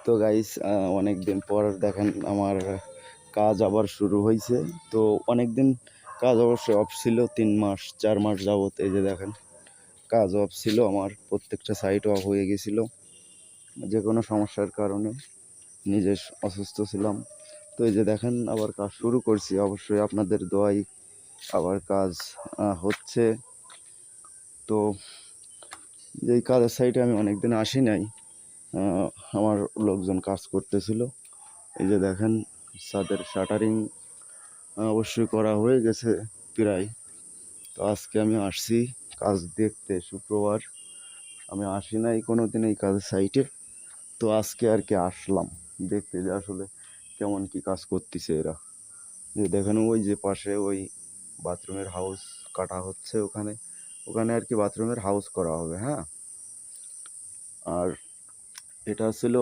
তো গাইস অনেক দিন পর দেখেন আমার কাজ আবার শুরু হয়েছে। তো অনেক দিন কাজ অবশ্যই অফ ছিল, 3 মাস 4 মাস যাবত। এই যে দেখেন কাজ অফ ছিল, আমার প্রত্যেকটা সাইট অফ হয়ে গেছিলো যে কোনো সমস্যার কারণে। নিজে অসুস্থ ছিলাম। তো এই যে দেখেন আবার কাজ শুরু করছি, অবশ্যই আপনাদের দোয়ায় আবার কাজ হচ্ছে। তো যেই কাজের সাইটে আমি অনেকদিন আসি নাই, আমার লোকজন কাজ করতেছিল। এই যে দেখেন ছাদের শাটারিং অবশ্যই করা হয়ে গেছে প্রায়। তো আজকে আমি আসছি কাজ দেখতে, শুক্রবার আমি আসি নাই কোনো দিন এই কাজের সাইটে। তো আজকে আর কি আসলাম দেখতে যে আসলে কেমন কি কাজ করতেছে এরা। যে দেখেন ওই যে পাশে ওই বাথরুমের হাউস কাটা হচ্ছে, ওখানে ওখানে আর কি বাথরুমের হাউস করা হবে। হ্যাঁ, আর এটা ছিল